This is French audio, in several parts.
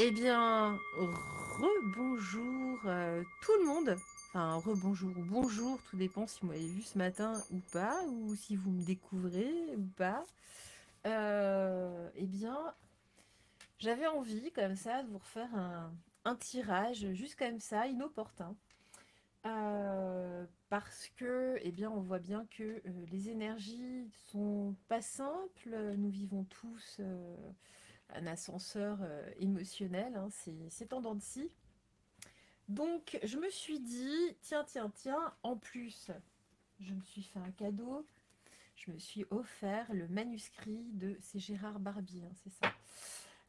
Eh bien, rebonjour tout le monde. Enfin, rebonjour ou bonjour, tout dépend si vous m'avez vu ce matin ou pas, ou si vous me découvrez ou pas. Eh bien, j'avais envie comme ça de vous refaire un tirage, juste comme ça, inopportun. Parce que, eh bien, on voit bien que les énergies sont pas simples. Nous vivons tous un ascenseur émotionnel, hein, c'est en dents de scie. Donc, je me suis dit, tiens, tiens, tiens, en plus, je me suis fait un cadeau, je me suis offert le manuscrit de, c'est Gérard Barbier, hein, c'est ça.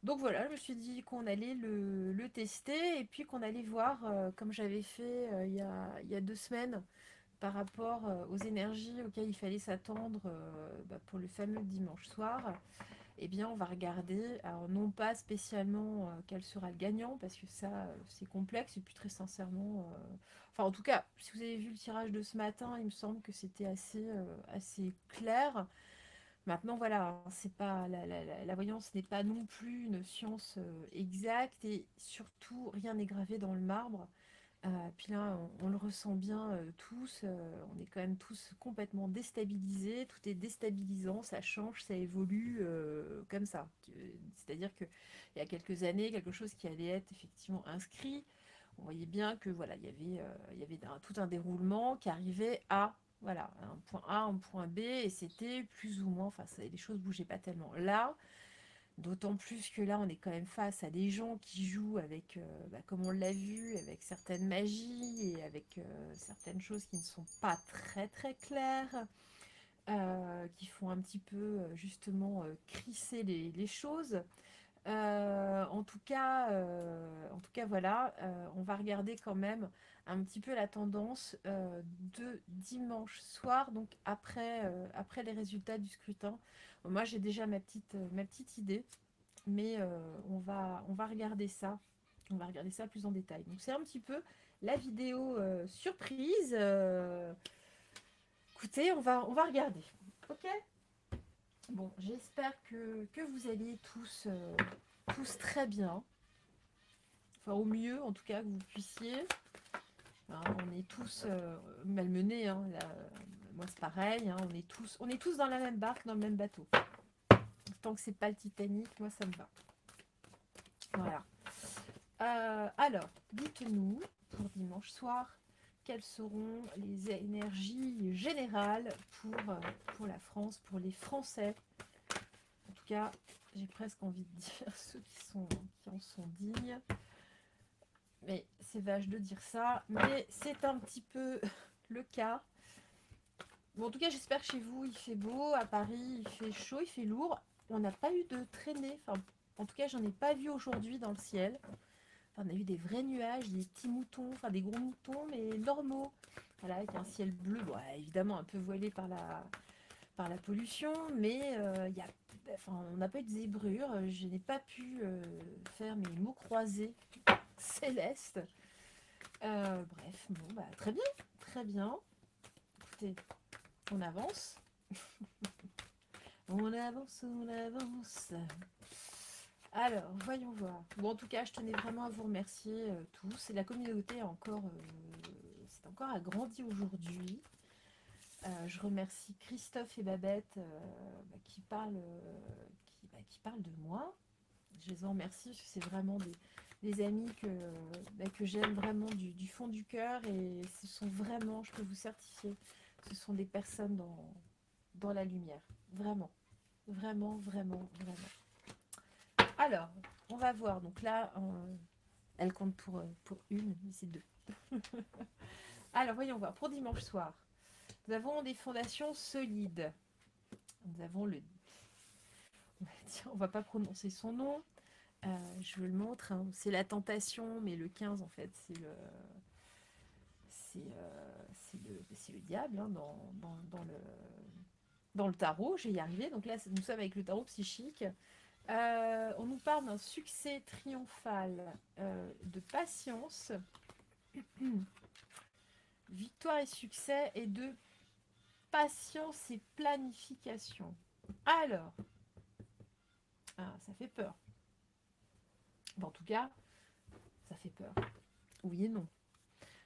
Donc voilà, je me suis dit qu'on allait le tester et puis qu'on allait voir, comme j'avais fait il y a 2 semaines, par rapport aux énergies auxquelles il fallait s'attendre pour le fameux dimanche soir. Eh bien, on va regarder, alors non pas spécialement quel sera le gagnant, parce que ça, c'est complexe, et puis très sincèrement, enfin en tout cas, si vous avez vu le tirage de ce matin, il me semble que c'était assez clair. Maintenant, voilà, hein, c'est pas la voyance n'est pas non plus une science exacte, et surtout, rien n'est gravé dans le marbre. Puis là, on le ressent bien tous, on est quand même tous complètement déstabilisés, tout est déstabilisant, ça change, ça évolue comme ça. C'est-à-dire qu'il y a quelques années, quelque chose qui allait être effectivement inscrit, on voyait bien que voilà, il y avait tout un déroulement qui arrivait à voilà, un point A, un point B, et c'était plus ou moins, enfin, les choses bougeaient pas tellement. Là, d'autant plus que là, on est quand même face à des gens qui jouent avec, comme on l'a vu, avec certaines magies et avec certaines choses qui ne sont pas très très claires, qui font un petit peu justement crisser les choses. En tout cas, voilà, on va regarder quand même un petit peu la tendance de dimanche soir, donc après les résultats du scrutin. Moi, j'ai déjà ma petite idée, mais on va regarder ça. On va regarder ça plus en détail. Donc c'est un petit peu la vidéo surprise. Écoutez, on va regarder. Ok. Bon, j'espère que vous allez tous très bien. Enfin, au mieux, en tout cas, que vous puissiez. Hein, on est tous malmenés. Hein, là, moi, c'est pareil. Hein, on est tous dans la même barque, dans le même bateau. Tant que c'est pas le Titanic, moi, ça me va. Voilà. Alors, dites-nous, pour dimanche soir, quelles seront les énergies générales pour la France, pour les Français. En tout cas, j'ai presque envie de dire ceux qui en sont dignes. Mais c'est vache de dire ça, mais c'est un petit peu le cas. Bon, en tout cas, j'espère que chez vous, il fait beau. À Paris, il fait chaud, il fait lourd. On n'a pas eu de traînée. Enfin, en tout cas, j'en ai pas vu aujourd'hui dans le ciel. Enfin, on a eu des vrais nuages, des petits moutons, enfin des gros moutons, mais normaux. Voilà, avec un ciel bleu, bon, évidemment un peu voilé par la pollution, mais enfin, on n'a pas eu de zébrure. Je n'ai pas pu faire mes mots croisés célestes. Bref, bon, bah, très bien, très bien. Écoutez, on avance. On avance, on avance. Alors, voyons voir. Bon, en tout cas, je tenais vraiment à vous remercier tous. Et la communauté c'est encore agrandi aujourd'hui. Je remercie Christophe et Babette qui parlent de moi. Je les en remercie parce que c'est vraiment des amis que j'aime vraiment du fond du cœur. Et ce sont vraiment, je peux vous certifier, ce sont des personnes dans la lumière. Vraiment, vraiment, vraiment, vraiment. Alors, on va voir. Donc là, elle compte pour une, mais c'est deux. Alors, voyons voir. Pour dimanche soir, nous avons des fondations solides. Nous avons on va pas prononcer son nom. Je vous le montre. Hein. C'est la tentation, mais le 15, en fait, c'est le diable hein, dans le tarot. Je vais y arriver. Donc là, nous sommes avec le tarot psychique. On nous parle d'un succès triomphal, de patience, victoire et succès, et de patience et planification. Alors, ça fait peur. En tout cas, ça fait peur. Oui et non.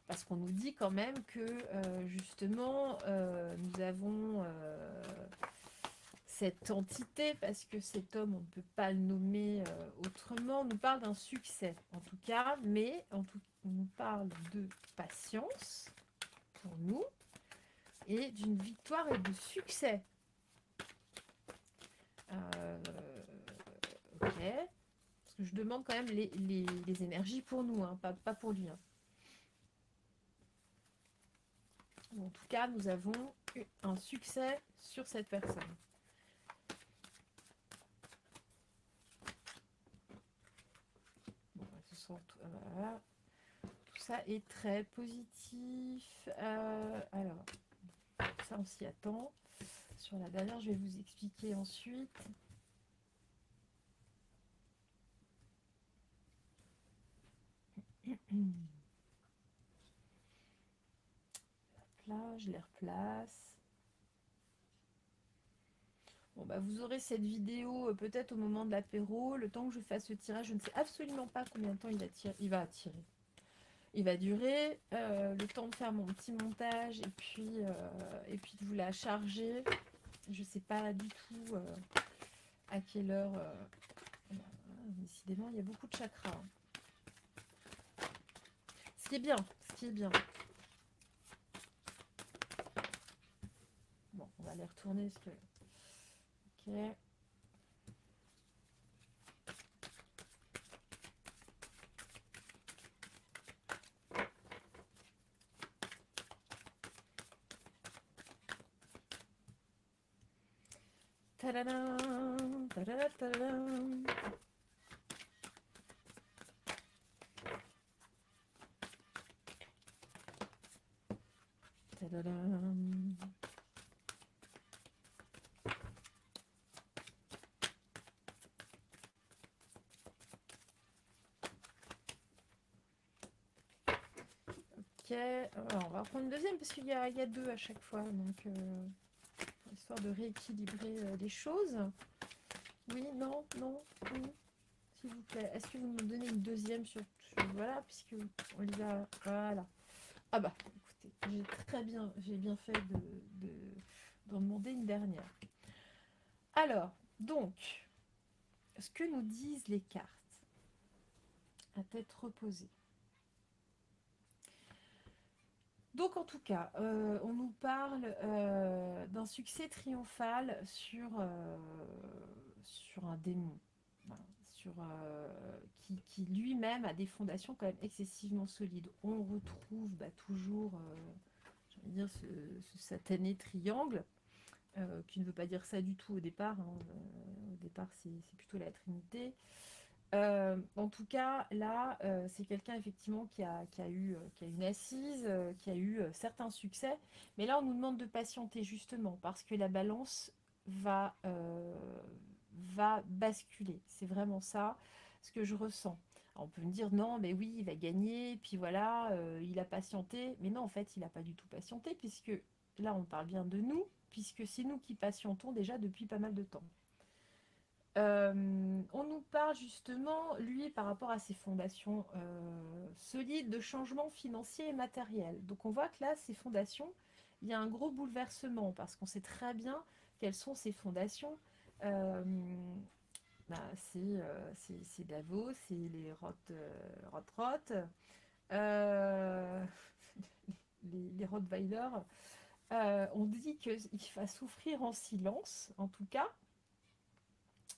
Parce qu'on nous dit quand même que justement, nous avons cette entité, parce que cet homme, on ne peut pas le nommer autrement, nous parle d'un succès, en tout cas, mais on nous parle de patience pour nous et d'une victoire et de succès. Euh, ok. Parce que je demande quand même les énergies pour nous, hein, pas pour lui. Hein. En tout cas, nous avons eu un succès sur cette personne. Bon, voilà. Tout ça est très positif. Alors, ça on s'y attend. Sur la dernière, je vais vous expliquer ensuite. Là, je les replace. Bon, bah, vous aurez cette vidéo peut-être au moment de l'apéro, le temps que je fasse le tirage. Je ne sais absolument pas combien de temps il va tirer. Il va durer le temps de faire mon petit montage et puis de vous la charger. Je ne sais pas du tout à quelle heure. Décidément, il y a beaucoup de chakras. Hein. Ce qui est bien, ce qui est bien. Bon, on va les retourner parce que. Ok. Tadadam, tadadam. Tadadam. Ok, alors on va reprendre une deuxième parce qu'il y a deux à chaque fois, donc histoire de rééquilibrer les choses. Oui, non, non, oui, s'il vous plaît. Est-ce que vous me donnez une deuxième voilà, puisque on les a, voilà. Ah bah, écoutez, j'ai bien fait d'en demander une dernière. Alors, donc, ce que nous disent les cartes à tête reposée. Donc en tout cas, on nous parle d'un succès triomphal sur un démon, voilà, qui lui-même a des fondations quand même excessivement solides. On retrouve toujours, j'ai envie de dire, ce satané triangle, qui ne veut pas dire ça du tout au départ. Hein, au départ, c'est plutôt la Trinité. En tout cas, là, c'est quelqu'un effectivement qui a eu une assise, qui a eu certains succès. Mais là, on nous demande de patienter justement parce que la balance va basculer. C'est vraiment ça ce que je ressens. Alors, on peut me dire non, mais oui, il va gagner, puis voilà, il a patienté. Mais non, en fait, il n'a pas du tout patienté puisque là, on parle bien de nous, puisque c'est nous qui patientons déjà depuis pas mal de temps. On nous parle justement, lui, par rapport à ses fondations solides de changement financier et matériel. Donc on voit que là, ces fondations, il y a un gros bouleversement parce qu'on sait très bien quelles sont ces fondations. Euh, c'est Davos, c'est les Rothroth, euh, les Rottweiler. On dit qu'il va souffrir en silence, en tout cas,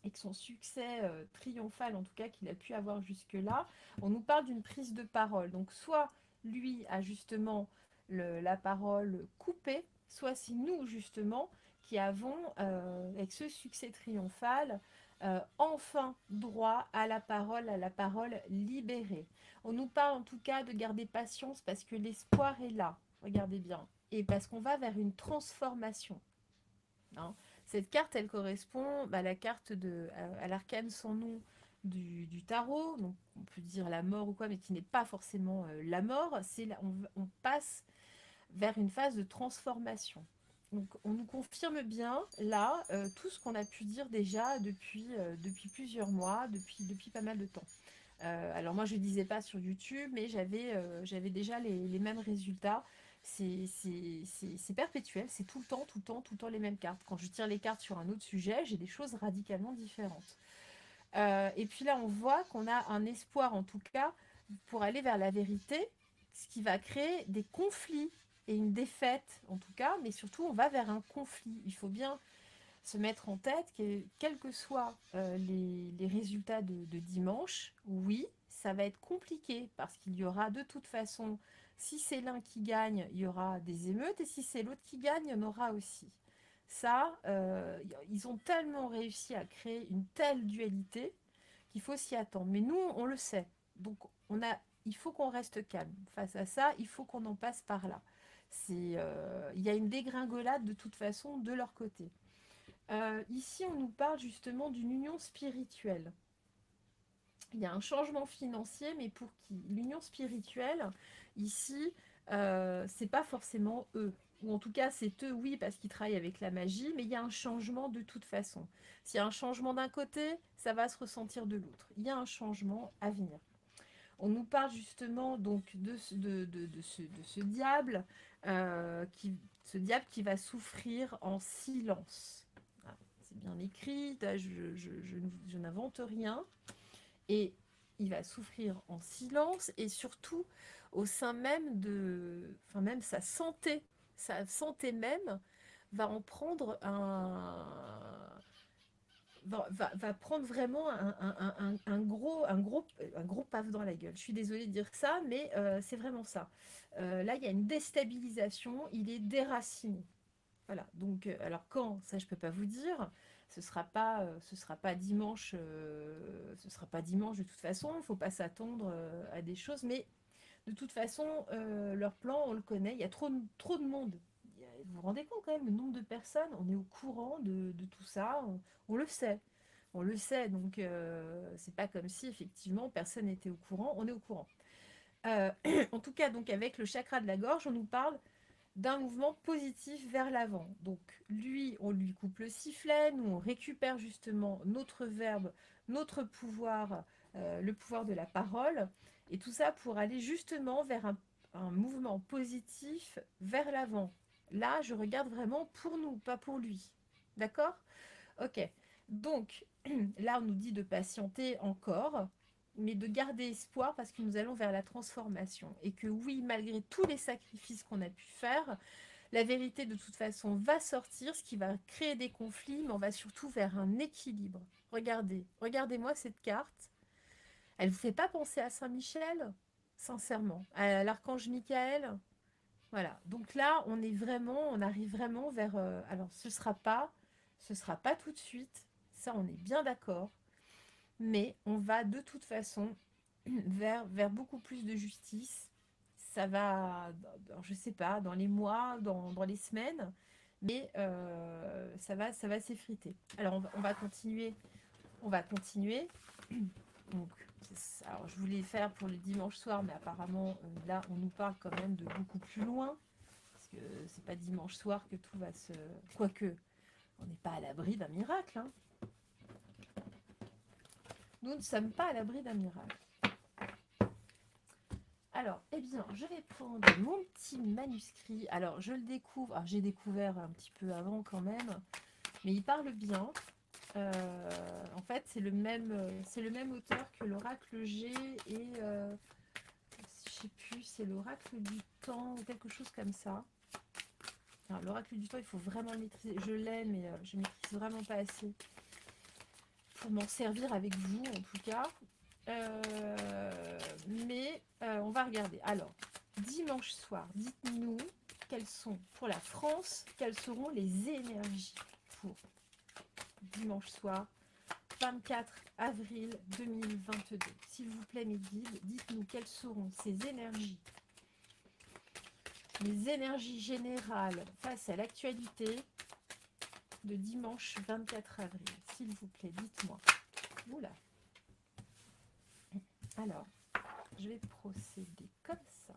et que son succès triomphal, en tout cas, qu'il a pu avoir jusque-là, on nous parle d'une prise de parole. Donc, soit lui a justement la parole coupée, soit c'est nous, justement, qui avons, avec ce succès triomphal, enfin droit à la parole libérée. On nous parle en tout cas de garder patience parce que l'espoir est là. Regardez bien. Et parce qu'on va vers une transformation. Hein. Cette carte, elle correspond à la carte à l'arcane sans nom du tarot, donc on peut dire la mort ou quoi, mais qui n'est pas forcément la mort. On passe vers une phase de transformation. Donc on nous confirme bien là tout ce qu'on a pu dire déjà depuis plusieurs mois, depuis pas mal de temps. Alors moi, je ne disais pas sur YouTube, mais j'avais déjà les mêmes résultats. C'est perpétuel, c'est tout le temps, tout le temps, tout le temps les mêmes cartes. Quand je tire les cartes sur un autre sujet, j'ai des choses radicalement différentes. Et puis là, on voit qu'on a un espoir, en tout cas, pour aller vers la vérité, ce qui va créer des conflits et une défaite, en tout cas, mais surtout, on va vers un conflit. Il faut bien se mettre en tête que, quels que soient les résultats de dimanche, oui, ça va être compliqué parce qu'il y aura de toute façon, si c'est l'un qui gagne, il y aura des émeutes, et si c'est l'autre qui gagne, il y en aura aussi. Ça, ils ont tellement réussi à créer une telle dualité qu'il faut s'y attendre. Mais nous, on le sait. Donc, il faut qu'on reste calme. Face à ça, il faut qu'on en passe par là. Il y a une dégringolade de toute façon de leur côté. Ici, on nous parle justement d'une union spirituelle. Il y a un changement financier, mais pour qui? L'union spirituelle, ici, c'est pas forcément eux. Ou en tout cas, c'est eux, oui, parce qu'ils travaillent avec la magie, mais il y a un changement de toute façon. S'il y a un changement d'un côté, ça va se ressentir de l'autre. Il y a un changement à venir. On nous parle justement donc de ce diable, ce diable qui va souffrir en silence. Ah, c'est bien écrit, je n'invente rien. Et il va souffrir en silence et surtout au sein même enfin même sa santé même va en prendre va prendre vraiment un gros paf dans la gueule. Je suis désolée de dire ça, mais c'est vraiment ça. Là, il y a une déstabilisation, il est déraciné. Voilà, donc, alors quand, ça je peux pas vous dire, ce sera pas dimanche, ce sera pas dimanche de toute façon, il faut pas s'attendre à des choses, mais de toute façon, leur plan, on le connaît, il y a trop de monde. Vous vous rendez compte quand même, le nombre de personnes, on est au courant de tout ça, on le sait. On le sait, donc c'est pas comme si effectivement personne n'était au courant, on est au courant. Euh, En tout cas, donc avec le chakra de la gorge, on nous parle d'un mouvement positif vers l'avant. Donc lui, on lui coupe le sifflet, nous on récupère justement notre verbe, notre pouvoir, le pouvoir de la parole, et tout ça pour aller justement vers un mouvement positif vers l'avant. Là, je regarde vraiment pour nous, pas pour lui. D'accord? Ok. Donc là, on nous dit de patienter encore, mais de garder espoir parce que nous allons vers la transformation. Et que oui, malgré tous les sacrifices qu'on a pu faire, la vérité de toute façon va sortir, ce qui va créer des conflits, mais on va surtout vers un équilibre. Regardez-moi cette carte. Elle ne vous fait pas penser à Saint-Michel? Sincèrement. À l'archange Michael? Voilà. Donc là, on arrive vraiment vers. Alors, ce sera pas tout de suite. Ça, on est bien d'accord. Mais on va de toute façon vers beaucoup plus de justice. Ça va, je sais pas, dans les mois, dans les semaines, mais ça va s'effriter. Alors on va continuer, on va continuer. Donc, alors je voulais faire pour le dimanche soir, mais apparemment là on nous parle quand même de beaucoup plus loin, parce que c'est pas dimanche soir que tout va se. Quoique, on n'est pas à l'abri d'un miracle, hein. Nous ne sommes pas à l'abri d'un miracle. Alors, eh bien, je vais prendre mon petit manuscrit. Alors, je le découvre. Alors, j'ai découvert un petit peu avant quand même, mais il parle bien. En fait, c'est le même auteur que l'Oracle G et je sais plus, c'est l'Oracle du Temps ou quelque chose comme ça. Alors, l'Oracle du Temps, il faut vraiment le maîtriser. Je l'ai, mais je ne maîtrise vraiment pas assez pour m'en servir avec vous, en tout cas. Mais on va regarder. Alors, dimanche soir, dites-nous pour la France, quelles seront les énergies pour dimanche soir, 24 avril 2022. S'il vous plaît, mes guides, dites-nous quelles seront ces énergies. Les énergies générales face à l'actualité de dimanche 24 avril. S'il vous plaît, dites-moi. Oula. Alors, je vais procéder comme ça.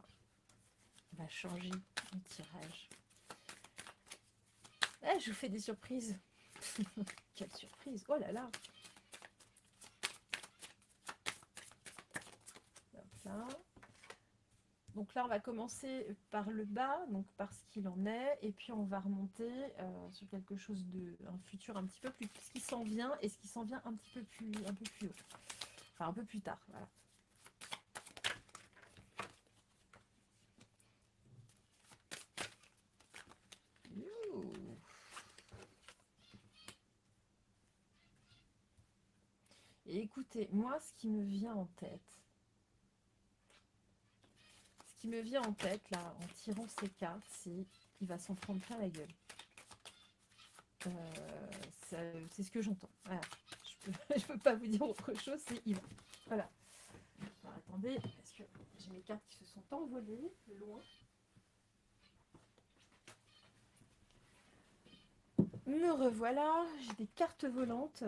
On va changer le tirage. Ah, je vous fais des surprises. Quelle surprise. Oh là là. ça. Donc là, on va commencer par le bas, donc par ce qu'il en est, et puis on va remonter sur quelque chose un futur un petit peu plus, ce qui s'en vient et ce qui s'en vient un peu plus haut, enfin un peu plus tard, voilà. Ouh. Et écoutez, moi, ce qui me vient en tête, là, en tirant ces cartes, c'est qu'il va s'en prendre plein la gueule. C'est ce que j'entends. Voilà. Je peux pas vous dire autre chose, c'est il va. Voilà. Alors, attendez, parce que j'ai mes cartes qui se sont envolées loin. Me revoilà, j'ai des cartes volantes.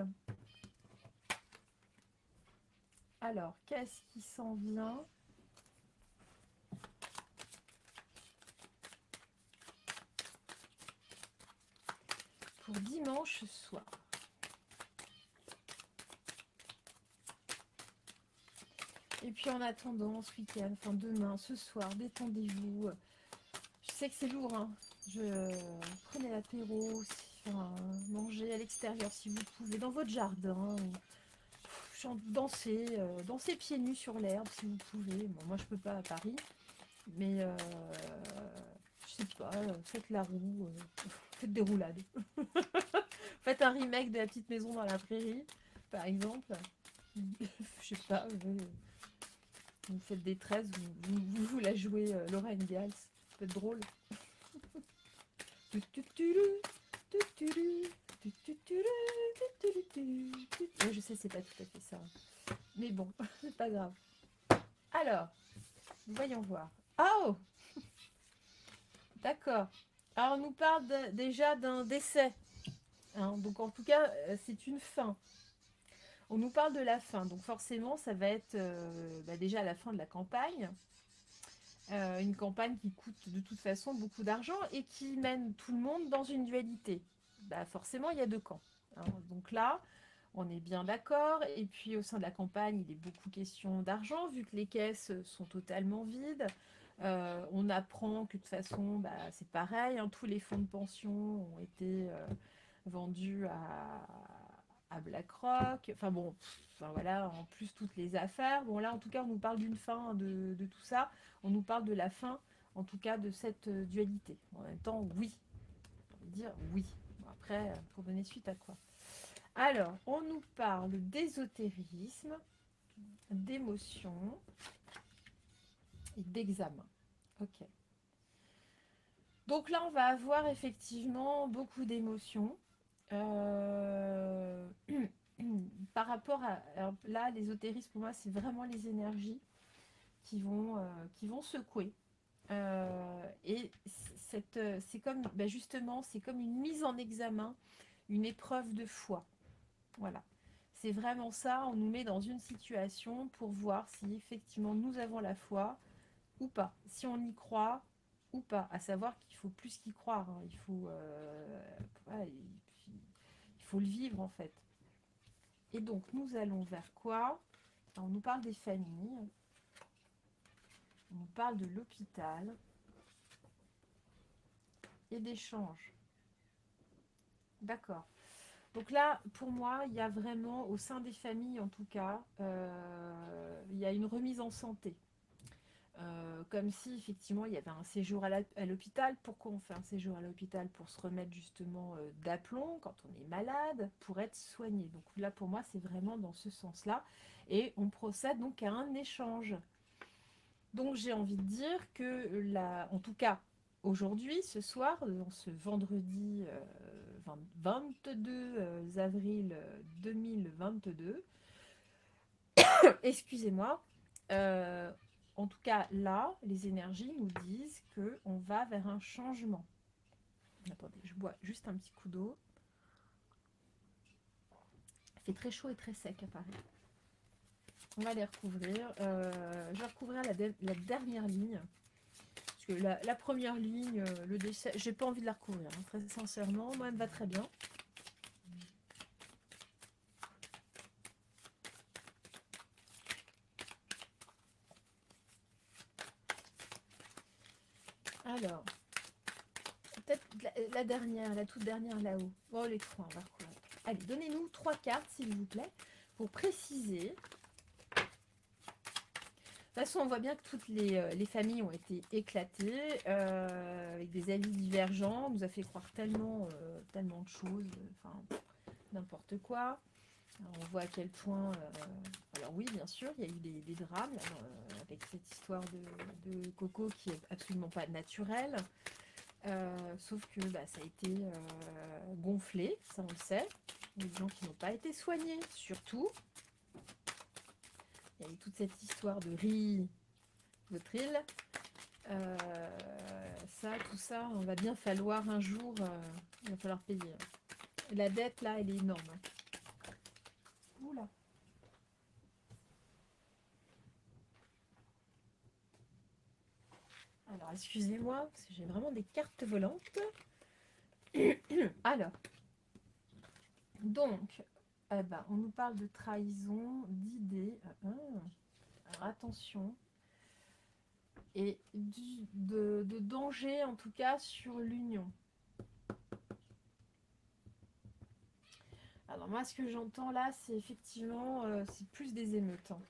Alors, qu'est-ce qui s'en vient? Pour dimanche soir. Et puis en attendant, ce week-end, enfin demain, ce soir, détendez-vous. Je sais que c'est lourd, hein. Prenez l'apéro, enfin, mangez à l'extérieur si vous pouvez, dans votre jardin. Dansez, dansez pieds nus sur l'herbe si vous pouvez. Bon, moi je peux pas à Paris, mais je sais pas, faites la roue, faites des roulades. Faites un remake de La Petite Maison dans la Prairie, par exemple. Je sais pas, vous faites des 13, vous la jouez Lorraine Gals, ça peut être drôle. Je sais, c'est pas tout à fait ça. Mais bon, c'est pas grave. Alors, voyons voir. Oh, d'accord. Alors, on nous parle déjà d'un décès. Hein, donc, en tout cas, c'est une fin. On nous parle de la fin. Donc, forcément, ça va être déjà la fin de la campagne. Une campagne qui coûte de toute façon beaucoup d'argent et qui mène tout le monde dans une dualité. Bah, forcément, il y a deux camps. Hein. Donc là, on est bien d'accord. Et puis au sein de la campagne, il est beaucoup question d'argent, vu que les caisses sont totalement vides. On apprend que de toute façon, bah, c'est pareil, hein, tous les fonds de pension ont été vendus à BlackRock. Enfin bon, enfin, voilà, en plus toutes les affaires. Bon là, en tout cas, on nous parle d'une fin de tout ça. On nous parle de la fin, en tout cas, de cette dualité. En même temps, oui. On veut dire oui. Bon, après, pour donner suite à quoi? Alors, on nous parle d'ésotérisme, d'émotion et d'examen. Ok. Donc là, on va avoir effectivement beaucoup d'émotions. Euh, Par rapport à... Alors là, l'ésotérisme, pour moi, c'est vraiment les énergies qui vont secouer. Et c'est comme, ben justement, c'est comme une mise en examen, une épreuve de foi. Voilà. C'est vraiment ça, on nous met dans une situation pour voir si effectivement nous avons la foi ou pas, si on y croit ou pas, à savoir qu'il faut plus qu'y croire, hein. Voilà, il faut le vivre en fait. Et donc nous allons vers quoi? Alors, on nous parle des familles, on nous parle de l'hôpital et d'échanges. D'accord. Donc là, pour moi, il y a vraiment, au sein des familles en tout cas, il y a une remise en santé. Comme si effectivement il y avait un séjour à l'hôpital. Pourquoi on fait un séjour à l'hôpital? Pour se remettre justement d'aplomb quand on est malade, pour être soigné. Donc là, pour moi, c'est vraiment dans ce sens-là. Et on procède donc à un échange. Donc j'ai envie de dire que, en tout cas, aujourd'hui, ce soir, ce vendredi 22 avril 2022, excusez-moi, euh, en tout cas là, les énergies nous disent qu'on va vers un changement. Attendez, je bois juste un petit coup d'eau. Il fait très chaud et très sec à Paris. On va les recouvrir. Je vais recouvrir la dernière ligne. Parce que la première ligne, le décès, j'ai pas envie de la recouvrir, hein, très sincèrement. Moi, elle me va très bien. Alors, peut-être la dernière, la toute dernière là-haut. Bon, les trois, on va recourir. Allez, donnez-nous 3 cartes, s'il vous plaît, pour préciser. De toute façon, on voit bien que toutes les familles ont été éclatées, avec des avis divergents. On nous a fait croire tellement de choses, enfin, n'importe quoi. Alors, on voit à quel point... alors oui, bien sûr, il y a eu des drames, là, avec cette histoire de Coco qui est absolument pas naturelle. Sauf que bah, ça a été gonflé, ça on le sait. Les gens qui n'ont pas été soignés, surtout. Il y a eu toute cette histoire de riz, Vautril. Tout ça, on va bien falloir un jour, il va falloir payer. La dette, là, elle est énorme. Oula. Alors, excusez-moi, parce que j'ai vraiment des cartes volantes. Alors, donc, on nous parle de trahison, d'idées. Alors, attention. Et de danger, en tout cas, sur l'union. Alors, moi, ce que j'entends là, c'est effectivement, c'est plus des émeutes. Hein.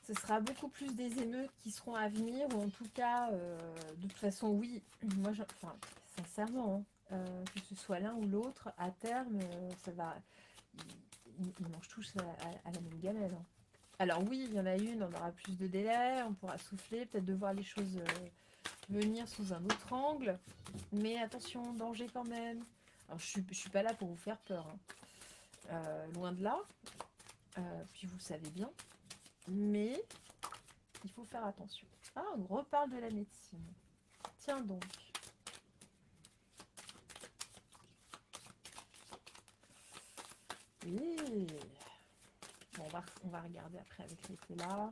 Ce sera beaucoup plus des émeutes qui seront à venir, ou en tout cas, de toute façon, oui, moi, enfin, sincèrement, que ce soit l'un ou l'autre, à terme, ça va, ils mangent tous à la même gamelle. Hein. Alors oui, il y en a une, on aura plus de délai, on pourra souffler, peut-être de voir les choses venir sous un autre angle, mais attention, danger quand même. Alors je suis pas là pour vous faire peur, hein. Loin de là, puis vous savez bien. Mais il faut faire attention. Ah, on nous reparle de la médecine. Tiens donc. Oui. Bon, on va regarder après avec l'épée là.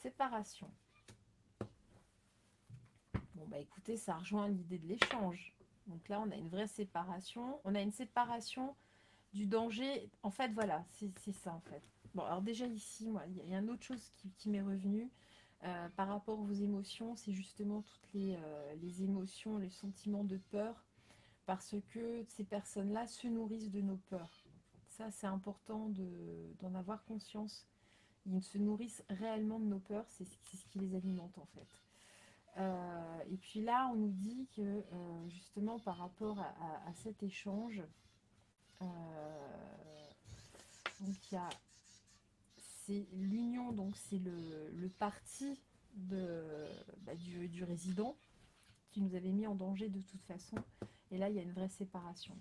Séparation. Bon, bah écoutez, ça rejoint l'idée de l'échange. Donc là, on a une vraie séparation. On a une séparation du danger. En fait, voilà, c'est ça en fait. Bon, alors déjà ici, moi, il y a une autre chose qui m'est revenue par rapport aux émotions. C'est justement toutes les émotions, les sentiments de peur. Parce que ces personnes-là se nourrissent de nos peurs. Ça, c'est important d'en avoir conscience. Ils se nourrissent réellement de nos peurs. C'est ce qui les alimente en fait. Et puis là, on nous dit que justement par rapport à cet échange, donc il y a c'est l'union, donc c'est le parti du résident qui nous avait mis en danger de toute façon. Et là, il y a une vraie séparation.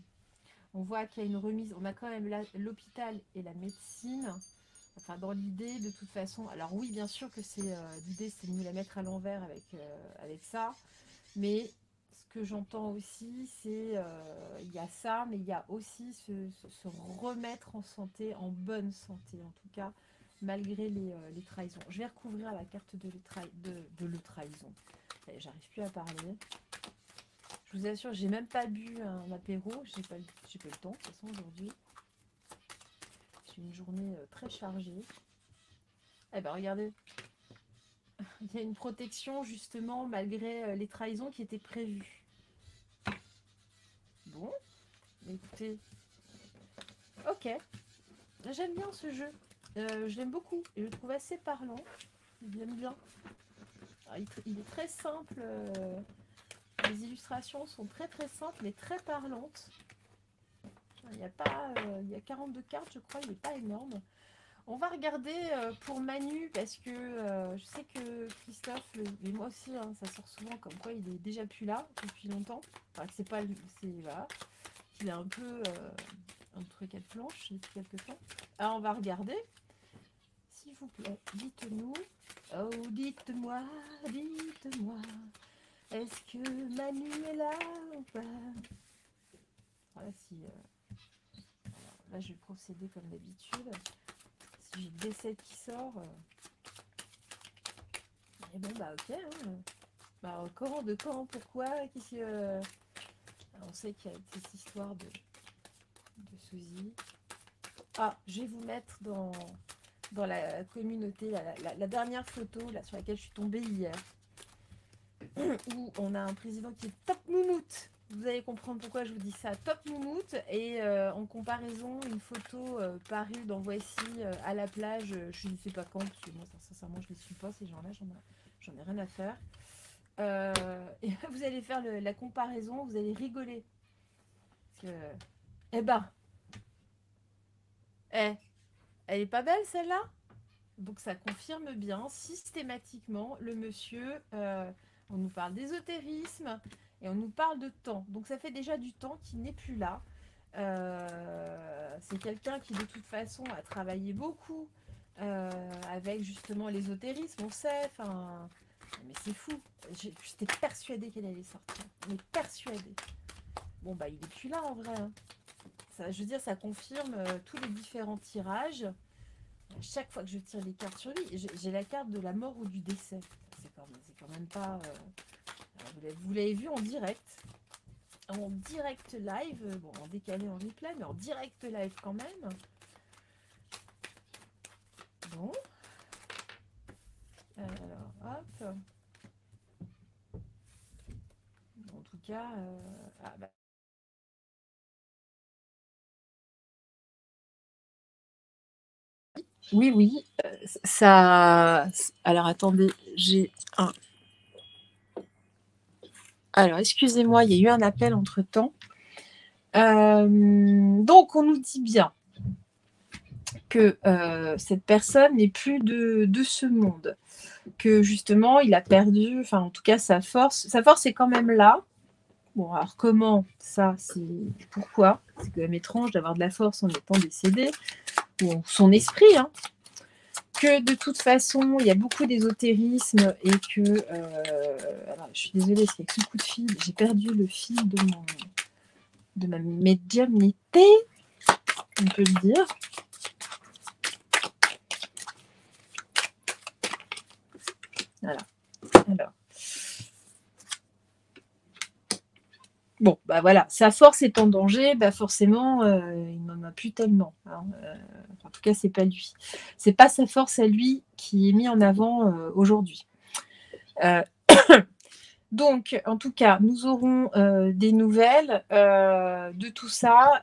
On voit qu'il y a une remise. On a quand même l'hôpital et la médecine. Enfin, dans l'idée, de toute façon. Alors oui, bien sûr que c'est l'idée, c'est de nous la mettre à l'envers avec ça. Mais ce que j'entends aussi, c'est il y a ça, mais il y a aussi se remettre en santé, en bonne santé, en tout cas, malgré les trahisons. Je vais recouvrir la carte de le trahison. J'arrive plus à parler. Je vous assure, j'ai même pas bu un apéro, j'ai pas le temps, de toute façon, aujourd'hui. C'est une journée très chargée. Eh ben, regardez, il y a une protection, justement, malgré les trahisons qui étaient prévues. Bon, écoutez, ok, j'aime bien ce jeu. Je l'aime beaucoup et je le trouve assez parlant. J'aime bien. Alors, il est très simple. Les illustrations sont très très simples mais très parlantes. Il y a pas, il y a 42 cartes, je crois. Il n'est pas énorme. On va regarder pour Manu parce que je sais que Christophe, et moi aussi, hein, ça sort souvent comme quoi il est déjà plus là depuis longtemps. Enfin, que c'est pas, voilà, qu'il est un peu entre quatre planches depuis quelques temps. Alors on va regarder. S'il vous plaît, dites-nous. Oh, dites-moi, dites-moi. Est-ce que Manu est là ou pas? Voilà, alors, là, je vais procéder comme d'habitude. Si j'ai le D7 qui sort, et bon, bah ok. Hein. Bah, quand, pourquoi, qu'est-ce que... On sait qu'il y a cette histoire de Suzy. Ah, je vais vous mettre dans la communauté la dernière photo là, sur laquelle je suis tombée hier, où on a un président qui est top moumoute. Vous allez comprendre pourquoi je vous dis ça, top moumoute. Et en comparaison, une photo parue dans Voici à la plage, je ne sais pas quand, parce que moi, sincèrement, je ne les suis pas, ces gens-là, j'en ai rien à faire. Et vous allez faire la comparaison, vous allez rigoler. Parce que, eh ben, elle est pas belle celle-là? Donc ça confirme bien systématiquement le monsieur, on nous parle d'ésotérisme et on nous parle de temps. Donc ça fait déjà du temps qu'il n'est plus là. C'est quelqu'un qui de toute façon a travaillé beaucoup avec justement l'ésotérisme, on sait. Mais c'est fou. J'étais persuadée qu'elle allait sortir. Mais persuadée. Bon bah il n'est plus là en vrai. Hein. Ça, je veux dire, ça confirme tous les différents tirages. Chaque fois que je tire les cartes sur lui, j'ai la carte de la mort ou du décès. C'est quand même pas... vous l'avez vu en direct. En direct live. Bon, en décalé, en replay, mais en direct live quand même. Bon. Alors, hop. En tout cas... ah, bah. Oui, oui. Ça... Alors, attendez. J'ai un... Alors, excusez-moi, il y a eu un appel entre-temps. Donc, on nous dit bien que cette personne n'est plus de ce monde, que justement, il a perdu, enfin, en tout cas, sa force est quand même là. Bon, alors comment ça, c'est pourquoi? C'est quand même étrange d'avoir de la force en étant décédé, ou son esprit, hein. Que de toute façon, il y a beaucoup d'ésotérisme et que... alors, je suis désolée, parce qu'avec ce coup de fil, j'ai perdu le fil de ma médiumnité, on peut le dire. Voilà. Alors. Bon, bah voilà, sa force est en danger, bah forcément, il n'en a plus tellement. Hein. En tout cas, c'est pas lui. C'est pas sa force à lui qui est mise en avant aujourd'hui. Donc, en tout cas, nous aurons des nouvelles de tout ça,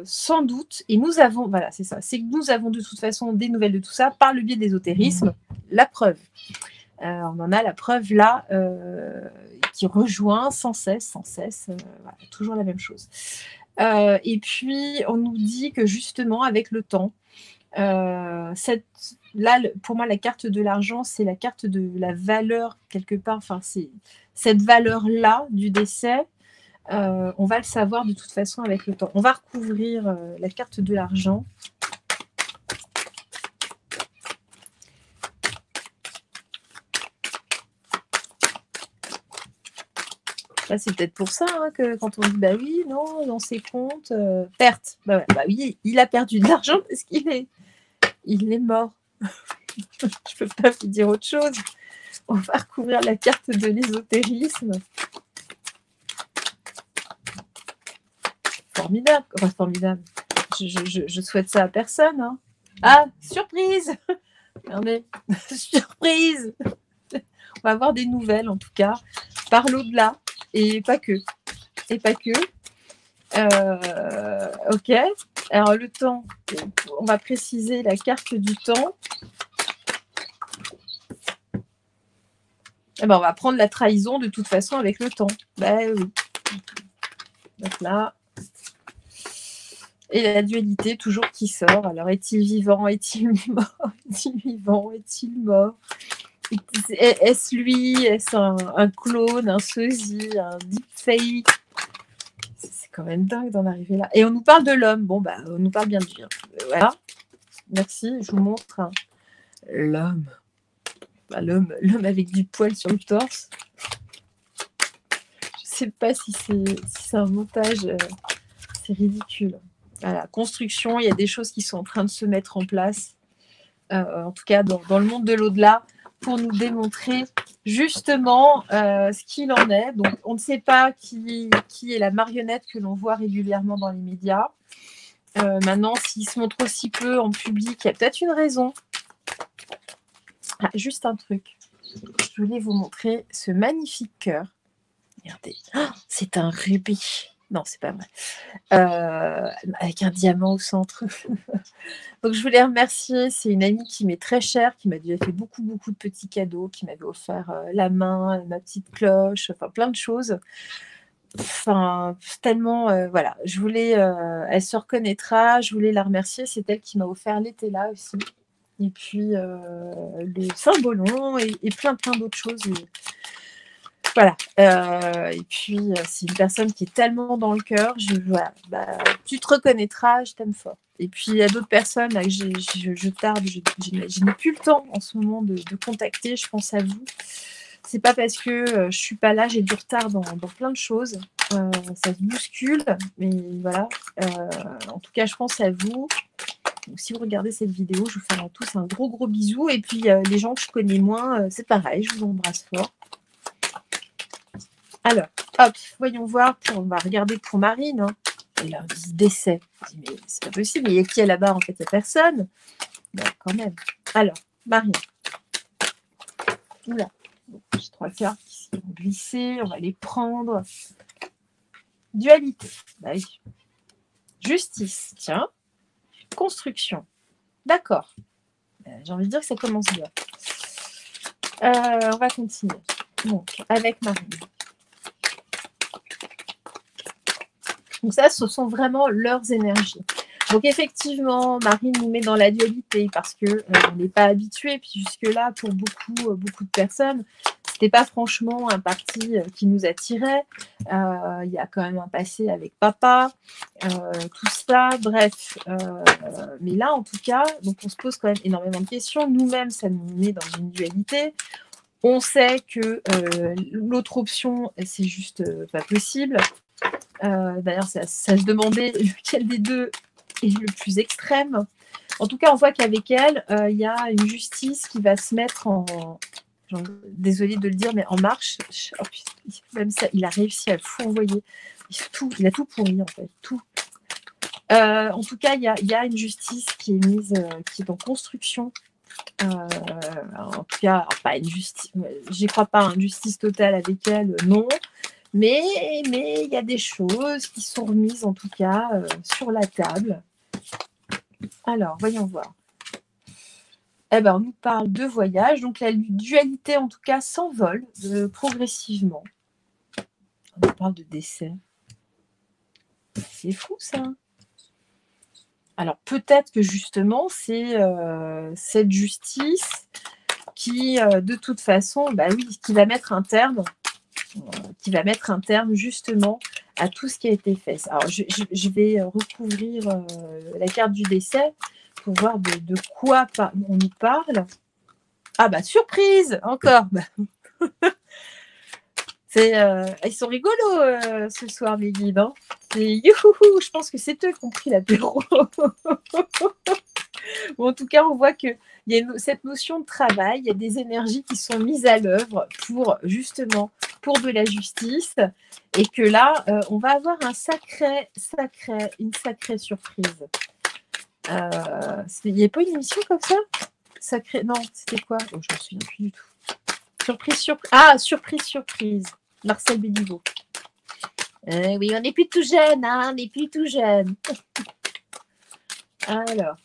sans doute. Et nous avons, voilà, c'est ça, c'est que nous avons de toute façon des nouvelles de tout ça par le biais de l'ésotérisme. La preuve. On en a la preuve là, qui rejoint sans cesse, voilà, toujours la même chose. Et puis, on nous dit que justement, avec le temps, là, pour moi, la carte de l'argent, c'est la carte de la valeur, quelque part, enfin, c'est cette valeur-là du décès, on va le savoir de toute façon avec le temps. On va recouvrir la carte de l'argent. Là, c'est peut-être pour ça hein, que quand on dit bah oui, non, dans ses comptes, perte. Bah oui, il a perdu de l'argent parce qu'il est mort. Je peux pas vous dire autre chose. On va recouvrir la carte de l'ésotérisme. Formidable. Enfin, formidable. Je souhaite ça à personne. Hein. Ah, surprise. Regardez, surprise. On va avoir des nouvelles en tout cas par l'au-delà. Et pas que. Ok. Alors, le temps, on va préciser la carte du temps. Eh ben, on va prendre la trahison de toute façon avec le temps. Ben oui. Donc là. Et la dualité toujours qui sort. Alors, est-il vivant? Est-il mort? Est-il vivant? Est-il mort? Est-ce lui? Est-ce un clone? Un sosie? Un deepfake? C'est quand même dingue d'en arriver là. Et on nous parle de l'homme. Bon, bah, on nous parle bien de lui. Hein. Voilà. Merci, je vous montre. Hein. L'homme. Bah, l'homme avec du poil sur le torse. Je sais pas si c'est un montage. C'est ridicule. Voilà, construction, il y a des choses qui sont en train de se mettre en place. En tout cas, dans le monde de l'au-delà, pour nous démontrer justement ce qu'il en est. Donc, on ne sait pas qui est la marionnette que l'on voit régulièrement dans les médias. Maintenant, s'il se montre aussi peu en public, il y a peut-être une raison. Ah, juste un truc. Je voulais vous montrer ce magnifique cœur. Regardez. Oh, c'est un rubis. Non, c'est pas vrai. Avec un diamant au centre. Donc, je voulais remercier. C'est une amie qui m'est très chère, qui m'a déjà fait beaucoup, beaucoup de petits cadeaux, qui m'avait offert la main, ma petite cloche, enfin plein de choses. Enfin, tellement, voilà. Je voulais, elle se reconnaîtra. Je voulais la remercier. C'est elle qui m'a offert l'été là aussi. Et puis, le Saint-Bolon et plein, plein d'autres choses. Voilà. Et puis, c'est une personne qui est tellement dans le cœur. Voilà, bah, tu te reconnaîtras, je t'aime fort. Et puis, il y a d'autres personnes là, que je tarde, je n'ai plus le temps en ce moment de contacter. Je pense à vous. C'est pas parce que je ne suis pas là, j'ai du retard dans plein de choses. Ça se bouscule, mais voilà. En tout cas, je pense à vous. Donc, si vous regardez cette vidéo, je vous fais à tous un gros, gros bisou. Et puis, les gens que je connais moins, c'est pareil, je vous embrasse fort. Alors, hop, voyons voir. On va regarder pour Marine. Hein. Et là, on dit décès. Je dis, mais c'est pas possible. Mais il y a qui est là-bas? En fait, il n'y a personne. Ben, quand même. Alors, Marine. Oula. J'ai 3 cartes qui sont glissées. On va les prendre. Dualité. Bah oui. Justice. Tiens. Construction. D'accord. J'ai envie de dire que ça commence bien. On va continuer. Donc, avec Marine. Donc ça, ce sont vraiment leurs énergies. Donc effectivement, Marine nous met dans la dualité parce que on n'est pas habitué. Puis jusque-là, pour beaucoup de personnes, c'était pas franchement un parti qui nous attirait. Il y a quand même un passé avec papa, tout ça. Bref, mais là, en tout cas, donc on se pose quand même énormément de questions. Nous-mêmes, ça nous met dans une dualité. On sait que l'autre option, c'est juste pas possible. D'ailleurs, ça se demandait lequel des deux est le plus extrême. En tout cas, on voit qu'avec elle, il y a une justice qui va se mettre en... Désolée de le dire, mais en marche. Oh, même ça, il a réussi à le fourvoyer. Il a tout pourri, en fait. Tout. En tout cas, il y a une justice qui est mise, qui est en construction. En tout cas, pas une justice... J'y crois pas, une justice totale avec elle, non. Mais il y a des choses qui sont remises, en tout cas, sur la table. Alors, voyons voir. Eh ben, on nous parle de voyage. Donc, la dualité, en tout cas, s'envole progressivement. On nous parle de décès. C'est fou, ça. Alors, peut-être que, justement, c'est cette justice qui, de toute façon, bah oui, qui va mettre un terme justement à tout ce qui a été fait. Alors, je vais recouvrir la carte du décès pour voir de quoi on nous parle. Ah bah, surprise, encore. Ils sont rigolos ce soir, mes guides. Hein. Youhou, je pense que c'est eux qui ont pris l'apéro. Bon, en tout cas, on voit qu'il y a cette notion de travail, il y a des énergies qui sont mises à l'œuvre pour de la justice, et que là, on va avoir une sacrée surprise. Il n'y a pas une émission comme ça? Non, c'était quoi? Je ne me souviens plus du tout. Surprise. Marcel Béliveau. Oui, on n'est plus tout jeune, hein, on n'est plus tout jeune. Alors,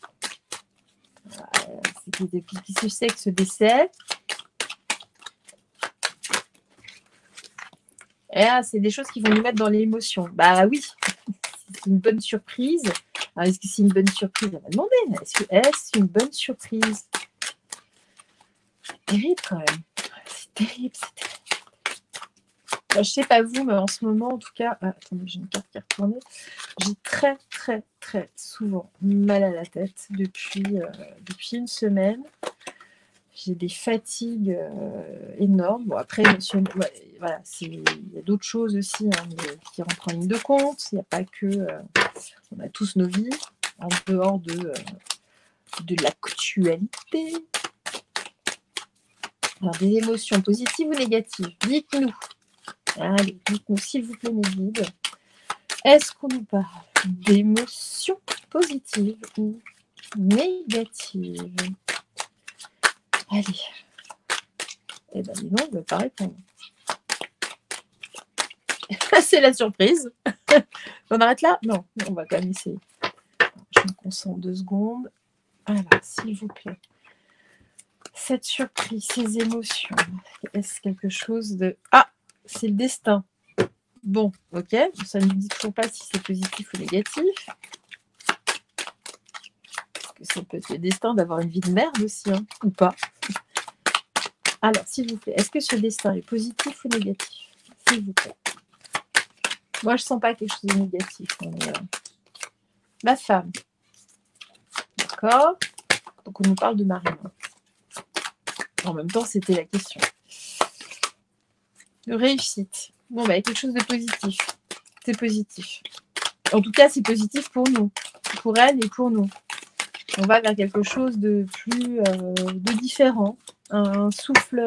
qui se sait que ce décès. Et là, c'est des choses qui vont nous mettre dans l'émotion. Bah oui, c'est une bonne surprise. Alors, est-ce que c'est une bonne surprise? On va demander. Est-ce une bonne surprise? C'est terrible quand même. C'est terrible. Je ne sais pas vous, mais en ce moment, en tout cas... attendez, j'ai une carte qui est retournée. J'ai très, très, très souvent mal à la tête depuis une semaine. J'ai des fatigues énormes. Bon, après, voilà, il y a d'autres choses aussi qui rentrent en ligne de compte. Il n'y a pas que... on a tous nos vies, en dehors de l'actualité. Alors, des émotions positives ou négatives? Dites-nous. Allez, dites-nous, s'il vous plaît, mes guides. Est-ce qu'on nous parle d'émotions positives ou négatives? Allez. Eh ben, dis donc, je ne vais pas répondre. C'est la surprise. On arrête là? Non, on va quand même essayer. Je me concentre 2 secondes. Alors, s'il vous plaît. Cette surprise, ces émotions, est-ce quelque chose de... Ah, c'est le destin. Bon, ok. Ça ne nous dit toujours pas si c'est positif ou négatif. Parce que ça peut être le destin d'avoir une vie de merde aussi, hein, ou pas. Alors, s'il vous plaît, est-ce que ce destin est positif ou négatif? S'il vous plaît. Moi, je ne sens pas quelque chose de négatif. Mais, ma femme. D'accord. Donc, on nous parle de Marine. En même temps, c'était la question. De réussite. Bon, bah, il y a quelque chose de positif. C'est positif. En tout cas, c'est positif pour nous. Pour elle et pour nous. On va vers quelque chose de plus... de différent. Un souffle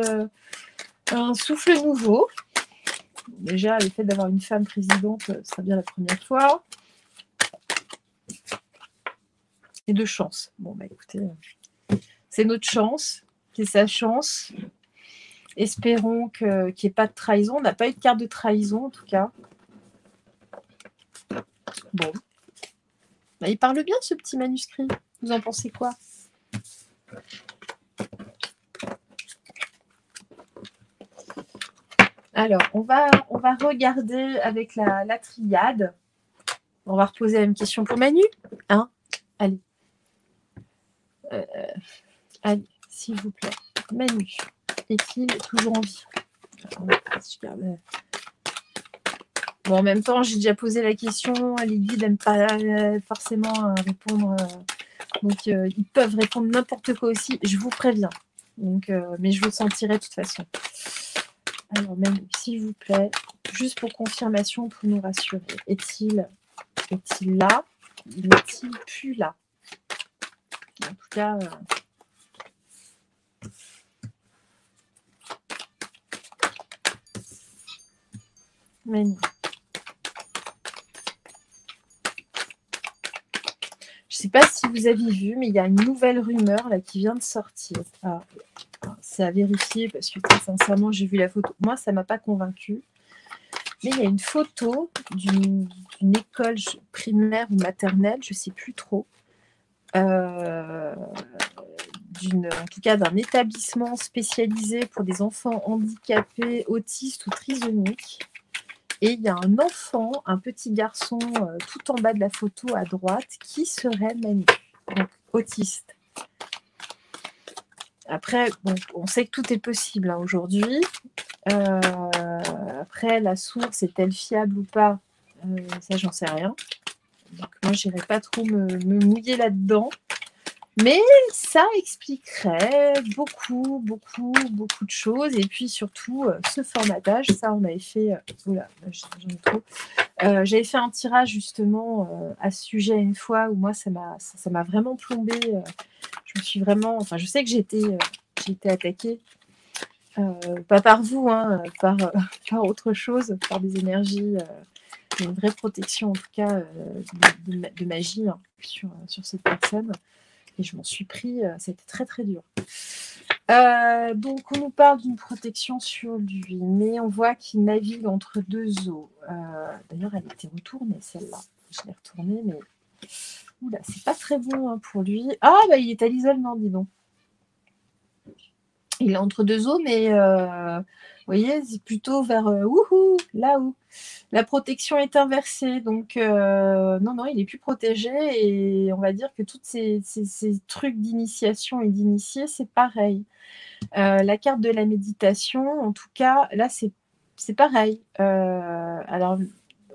nouveau. Déjà, le fait d'avoir une femme présidente, ce sera bien la première fois. Et de chance. Bon, bah écoutez, c'est notre chance. C'est sa chance. Espérons qu'il n'y ait pas de trahison. On n'a pas eu de carte de trahison, en tout cas. Bon. Bah, il parle bien, ce petit manuscrit. Vous en pensez quoi? Alors, on va regarder avec la triade. On va reposer la même question pour Manu. Hein? Allez. Allez, s'il vous plaît. Manu, est-il toujours en vie? Bon, en même temps, j'ai déjà posé la question. Les guides n'aiment pas forcément répondre. Donc, ils peuvent répondre n'importe quoi aussi. Je vous préviens. Donc, mais je le sentirai de toute façon. Alors, Manu, s'il vous plaît, juste pour confirmation, pour nous rassurer. Est-il là? N'est-il plus là? En tout cas... Manu. Je ne sais pas si vous avez vu, mais il y a une nouvelle rumeur là qui vient de sortir. Ah, c'est à vérifier parce que très sincèrement, j'ai vu la photo. Moi, ça ne m'a pas convaincue. Mais il y a une photo d'une école primaire ou maternelle, je ne sais plus trop. En tout cas, d'un établissement spécialisé pour des enfants handicapés, autistes ou trisomiques. Et il y a un enfant, un petit garçon, tout en bas de la photo à droite, qui serait Manu, donc autiste. Après, bon, on sait que tout est possible hein, aujourd'hui. Après, la source est-elle fiable ou pas? Ça, j'en sais rien. Donc, moi, je n'irai pas trop me mouiller là-dedans. Mais ça expliquerait beaucoup de choses. Et puis surtout, ce formatage, ça, on avait fait... oula, j'en ai trop. J'avais fait un tirage justement à ce sujet une fois où moi, ça m'a vraiment plombée. Je me suis vraiment... Enfin, je sais que j'ai été attaquée. Pas par vous, hein, par autre chose, par des énergies... une vraie protection, en tout cas, de magie hein, sur cette personne. Et je m'en suis pris, c'était très très dur. Donc on nous parle d'une protection sur lui, mais on voit qu'il navigue entre 2 eaux. D'ailleurs, elle était retournée celle-là. Je l'ai retournée, mais oula, c'est pas très bon hein, pour lui. Ah bah il est à l'isolement, dis donc. Il est entre 2 eaux, mais vous voyez, c'est plutôt vers là-haut. La protection est inversée, donc non, il est plus protégé et on va dire que tous ces trucs d'initiation et d'initié, c'est pareil. La carte de la méditation, en tout cas, là, c'est pareil. Alors,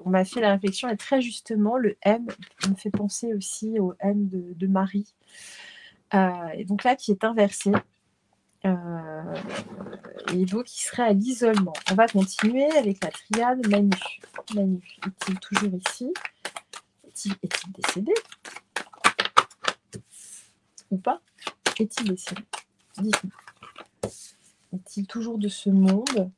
on m'a fait la réflexion et très justement, le M me fait penser aussi au M de Marie. Et donc là, qui est inversé. Et donc, il serait à l'isolement. On va continuer avec la triade Manu. Manu, est-il toujours ici? Est-il décédé? Ou pas? Est-il décédé? Dites-moi. Est-il toujours de ce monde?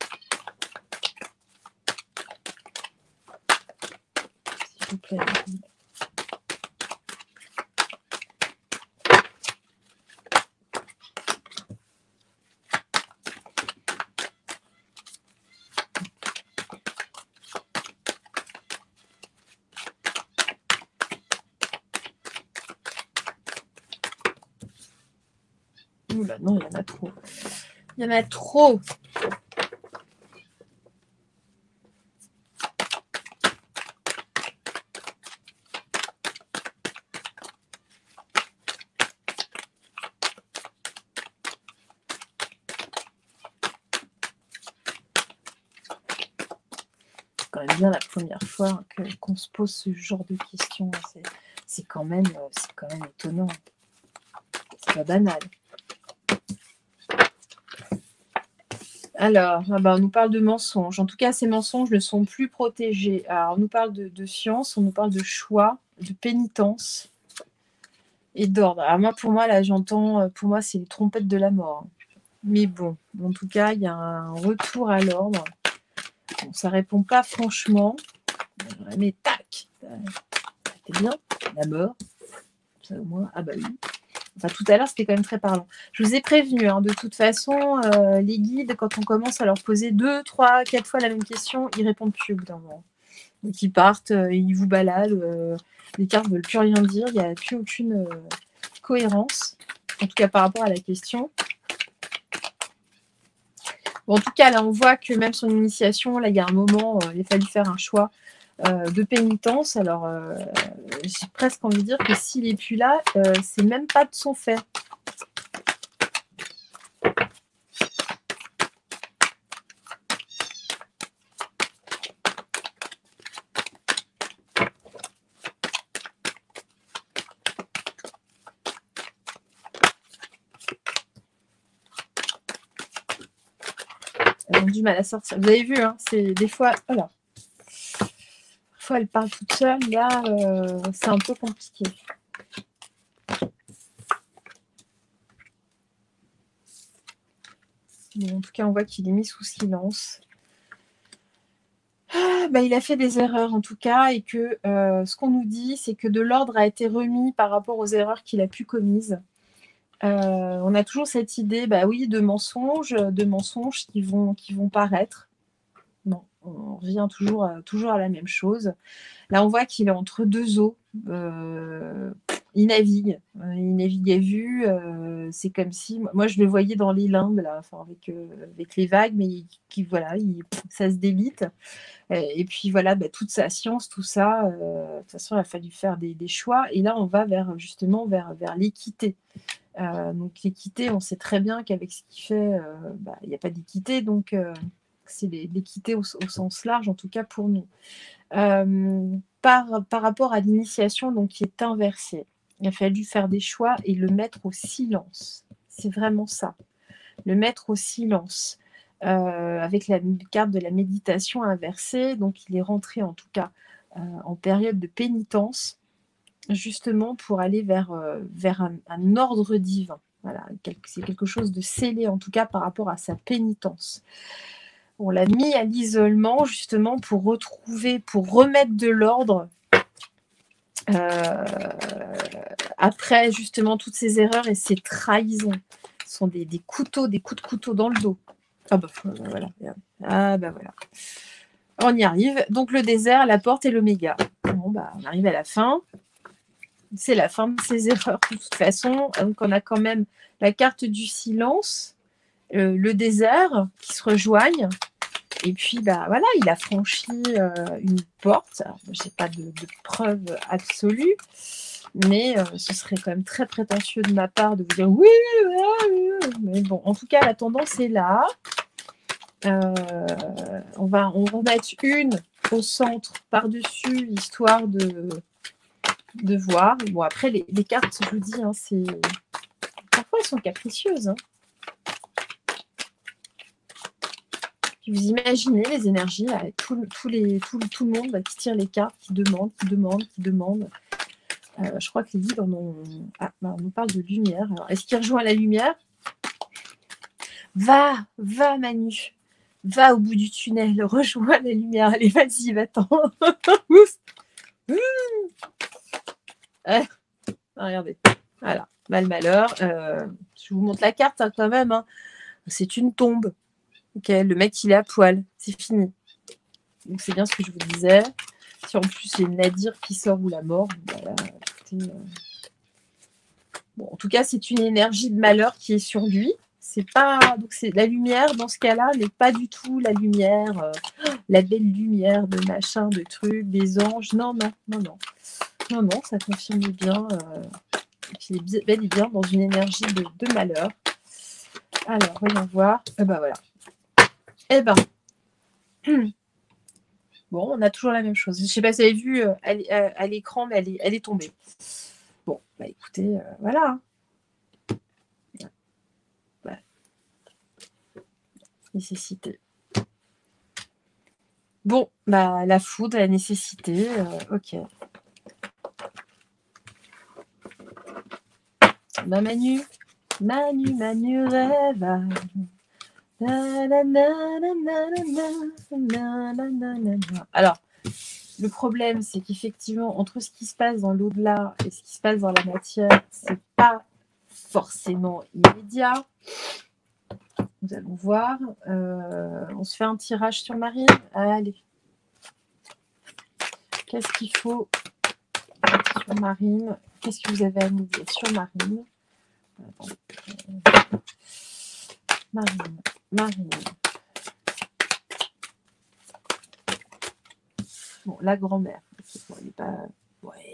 S'il vous plaît. Oula, non, il y en a trop. Il y en a trop. C'est quand même bien la première fois qu'on se pose ce genre de questions. C'est quand même étonnant. C'est pas banal. Alors, on nous parle de mensonges. En tout cas, ces mensonges ne sont plus protégés. Alors, on nous parle de science, on nous parle de choix, de pénitence et d'ordre. Alors, pour moi, là, j'entends, pour moi, c'est les trompettes de la mort. Mais bon, en tout cas, il y a un retour à l'ordre. Bon, ça répond pas franchement, mais tac, c'était bien, la mort. Ça, au moins, ah bah oui. Enfin, tout à l'heure, c'était quand même très parlant. Je vous ai prévenu, hein, de toute façon, les guides, quand on commence à leur poser 2, 3, 4 fois la même question, ils répondent plus au bout d'un moment. Donc, ils partent, ils vous baladent, les cartes ne veulent plus rien dire, il n'y a plus aucune cohérence, en tout cas par rapport à la question. Bon, en tout cas, là, on voit que même son initiation, là, il y a un moment, il a fallu faire un choix de pénitence. Alors, j'ai presque envie de dire que s'il n'est plus là, c'est même pas de son fait. Elles ont du mal à sortir. Vous avez vu, hein, c'est des fois... Voilà. Parfois, elle parle toute seule. Là, c'est un peu compliqué. Bon, en tout cas, on voit qu'il est mis sous silence. Il a fait des erreurs, en tout cas, et que ce qu'on nous dit, c'est que de l'ordre a été remis par rapport aux erreurs qu'il a pu commises. On a toujours cette idée, oui, de mensonges qui vont paraître. Bon, on revient toujours à la même chose. Là, on voit qu'il est entre deux eaux. Il navigue à vue. C'est comme si, moi, je le voyais dans les limbes, là, enfin, avec les vagues, mais ça se délite. Et puis voilà, toute sa science, tout ça, de toute façon, il a fallu faire des choix. Et là, on va justement vers l'équité. Donc l'équité, on sait très bien qu'avec ce qu'il fait, il n'y a pas d'équité, donc c'est l'équité au sens large, en tout cas pour nous. Par rapport à l'initiation, donc qui est inversée, il a fallu faire des choix et le mettre au silence. C'est vraiment ça, le mettre au silence. Avec la carte de la méditation inversée, donc il est rentré en tout cas en période de pénitence, justement pour aller vers un ordre divin. Voilà, c'est quelque chose de scellé en tout cas par rapport à sa pénitence. On l'a mis à l'isolement justement pour remettre de l'ordre après justement toutes ces erreurs et ces trahisons. Ce sont des couteaux, des coups de couteau dans le dos. Voilà. Voilà. On y arrive. Donc le désert, la porte et l'oméga. Bon, on arrive à la fin. C'est la fin de ces erreurs de toute façon. Donc on a quand même la carte du silence, le désert qui se rejoignent. Et puis voilà, il a franchi une porte. Je n'ai pas de preuve absolue, mais ce serait quand même très prétentieux de ma part de vous dire oui. Mais bon, en tout cas, la tendance est là. On va en remettre une au centre par-dessus, histoire de voir. Bon, après, les cartes, je vous dis, hein, parfois elles sont capricieuses. Hein. Puis vous imaginez les énergies, là, tout le monde qui tire les cartes, qui demande. Je crois que les guides on nous parle de lumière. Alors, est-ce qu'il rejoint la lumière? Va Manu, va au bout du tunnel, rejoins la lumière, allez vas-y, va-t'en. Ouf. Regardez, voilà, mal malheur. Je vous montre la carte hein, quand même, hein. C'est une tombe. Ok, le mec il est à poil, c'est fini. Donc c'est bien ce que je vous disais. Si en plus il y a une Nadir qui sort ou la mort, voilà, écoutez, bon, en tout cas c'est une énergie de malheur qui est sur lui. C'est pas donc c'est la lumière dans ce cas-là n'est pas du tout la lumière, la belle lumière de machin, de trucs, des anges. Non, ça confirme bien qu'il est bel et bien dans une énergie de malheur. Alors, voyons voir. Ben voilà. Bon, on a toujours la même chose. Je ne sais pas si vous avez vu à l'écran, mais elle est tombée. Bon, bah écoutez, voilà. Bah, nécessité. Bon, bah la foudre, la nécessité, ok. Bah Manu rêve. Alors, le problème, c'est qu'effectivement, entre ce qui se passe dans l'au-delà et ce qui se passe dans la matière, c'est pas forcément immédiat. Nous allons voir. On se fait un tirage sur Marine. Allez. Qu'est-ce qu'il faut sur Marine? Qu'est-ce que vous avez à nous dire sur Marine? Marine. Bon, la grand-mère. Bon, elle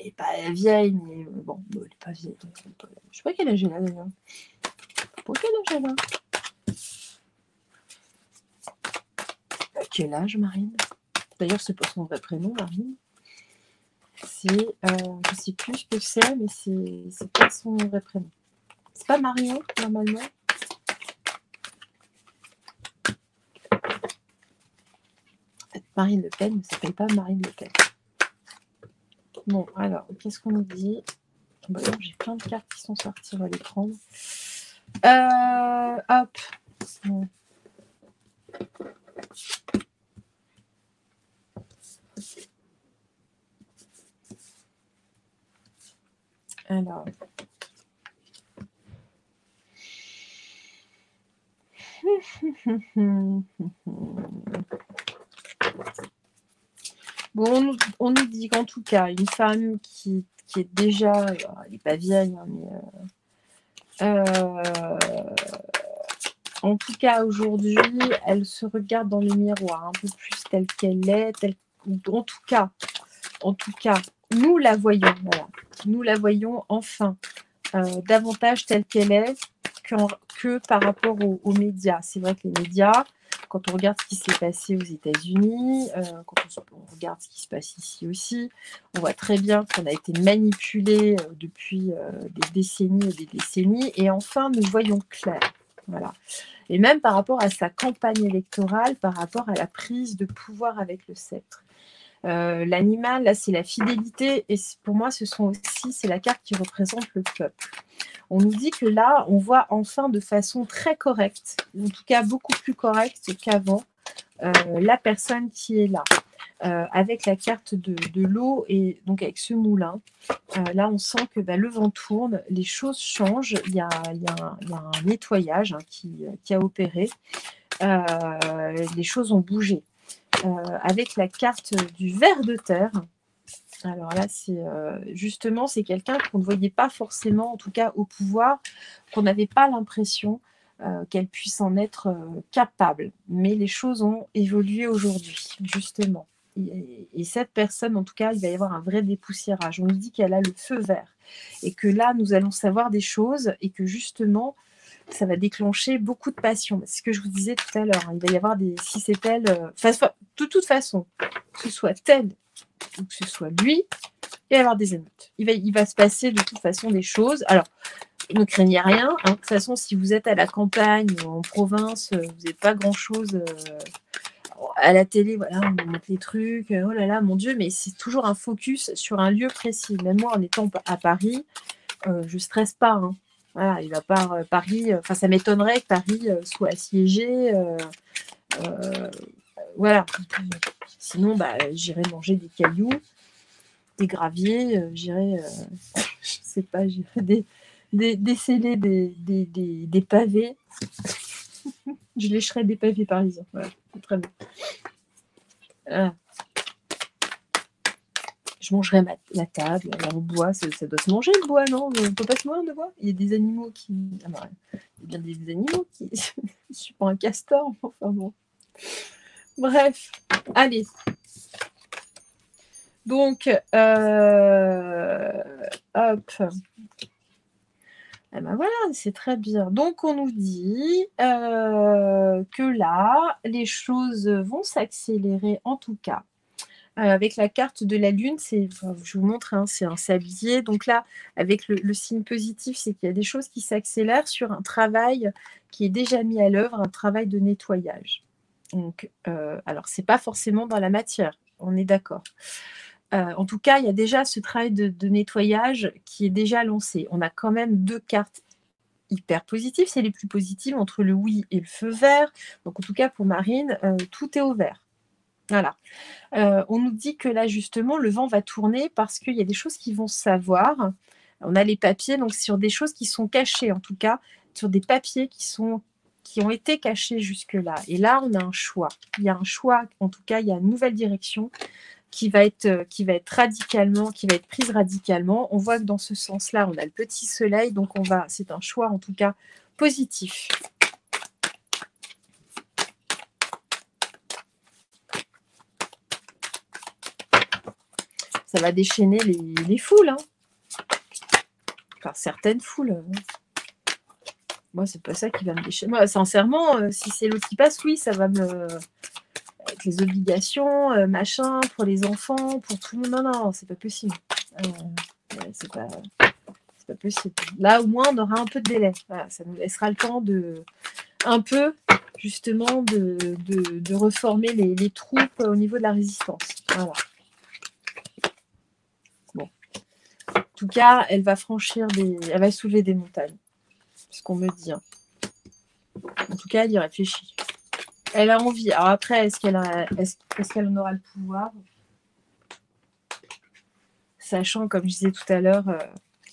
n'est pas vieille, mais bon, elle n'est pas vieille. Je sais pas quel âge elle a d'ailleurs. Pour quel âge elle a? Quel âge, Marine? D'ailleurs, c'est pas son vrai prénom, Marine. C'est, je sais plus ce que c'est, mais c'est pas son vrai prénom. C'est pas Marion, normalement. Marine Le Pen ne s'appelle pas Marine Le Pen. Bon, alors, qu'est-ce qu'on nous dit? Bon, j'ai plein de cartes qui sont sorties, on va les prendre. Hop. Bon. Alors. Bon, on nous dit qu'en tout cas, une femme qui est déjà, elle n'est pas vieille, hein, mais en tout cas aujourd'hui, elle se regarde dans le miroir un peu plus telle qu'elle est, en tout cas, nous la voyons, voilà, nous la voyons enfin davantage telle qu'elle est que par rapport aux médias. C'est vrai que les médias, quand on regarde ce qui s'est passé aux États-Unis, quand on regarde ce qui se passe ici aussi, on voit très bien qu'on a été manipulé depuis des décennies et des décennies, et enfin nous voyons clair. Voilà. Et même par rapport à sa campagne électorale, par rapport à la prise de pouvoir avec le sceptre. L'animal, là, c'est la fidélité, et pour moi, c'est la carte qui représente le peuple. On nous dit que là, on voit enfin de façon très correcte, en tout cas beaucoup plus correcte qu'avant, la personne qui est là. Avec la carte de l'eau et donc avec ce moulin, là on sent que le vent tourne, les choses changent, il y a un nettoyage qui a opéré, les choses ont bougé. Avec la carte du ver de terre, alors là c'est justement c'est quelqu'un qu'on ne voyait pas forcément, en tout cas au pouvoir, qu'on n'avait pas l'impression qu'elle puisse en être capable, mais les choses ont évolué aujourd'hui justement. Et cette personne, en tout cas, il va y avoir un vrai dépoussiérage. On nous dit qu'elle a le feu vert et que là, nous allons savoir des choses et que justement, ça va déclencher beaucoup de passion. C'est ce que je vous disais tout à l'heure. Hein. Il va y avoir si c'est elle, de toute façon, que ce soit elle ou que ce soit lui, il va y avoir des émeutes. Il va se passer de toute façon des choses. Alors, ne craignez rien. Hein. De toute façon, si vous êtes à la campagne ou en province, vous n'êtes pas grand-chose. À la télé, voilà, on montre les trucs, oh là là, mon Dieu, mais c'est toujours un focus sur un lieu précis. Même moi, en étant à Paris, je stresse pas. Hein. Voilà, il va pas Paris. Enfin, ça m'étonnerait que Paris soit assiégé. Voilà. Sinon, bah, j'irai manger des cailloux, des graviers. J'irai, je sais pas, j'irai déceler des pavés. Je lécherai des pavés parisiens. Voilà, c'est très bien. Je mangerai la table, le bois, ça doit se manger le bois, non? On ne peut pas se nourrir de bois? Il y a des animaux qui... Ah bah, il y a bien des animaux qui... Je suis pas un castor, enfin bon. Bref, allez. Donc, hop. Eh ben voilà, c'est très bien. Donc, on nous dit que là, les choses vont s'accélérer en tout cas. Avec la carte de la Lune, je vous montre, hein, c'est un sablier. Donc là, avec le signe positif, c'est qu'il y a des choses qui s'accélèrent sur un travail qui est déjà mis à l'œuvre, un travail de nettoyage. Donc, alors, c'est pas forcément dans la matière, on est d'accord. En tout cas, il y a déjà ce travail de nettoyage qui est déjà lancé. On a quand même 2 cartes hyper positives, c'est les plus positives entre le oui et le feu vert. Donc, en tout cas, pour Marine, tout est au vert. Voilà. On nous dit que là, justement, le vent va tourner parce qu'il y a des choses qui vont se savoir. On a les papiers, donc sur des choses qui sont cachées, en tout cas, sur des papiers qui ont été cachés jusque-là. Et là, on a un choix. Il y a un choix, en tout cas, il y a une nouvelle direction qui va être prise radicalement. On voit que dans ce sens-là, on a le petit soleil, donc c'est un choix, en tout cas, positif. Ça va déchaîner les foules, hein. Enfin, certaines foules. Moi, c'est pas ça qui va me déchaîner. Moi, sincèrement, si c'est l'autre qui passe, oui, ça va me... Avec les obligations, machin, pour les enfants, pour tout le monde. Non, non, c'est pas possible. C'est pas possible. Là, au moins, on aura un peu de délai. Voilà, ça nous laissera le temps un peu, justement, de reformer les troupes au niveau de la résistance. Voilà. Bon. En tout cas, elle va elle va soulever des montagnes. C'est ce qu'on me dit. Hein. En tout cas, elle y réfléchit. Elle a envie. Alors après, est-ce qu'elle en aura le pouvoir? Sachant, comme je disais tout à l'heure,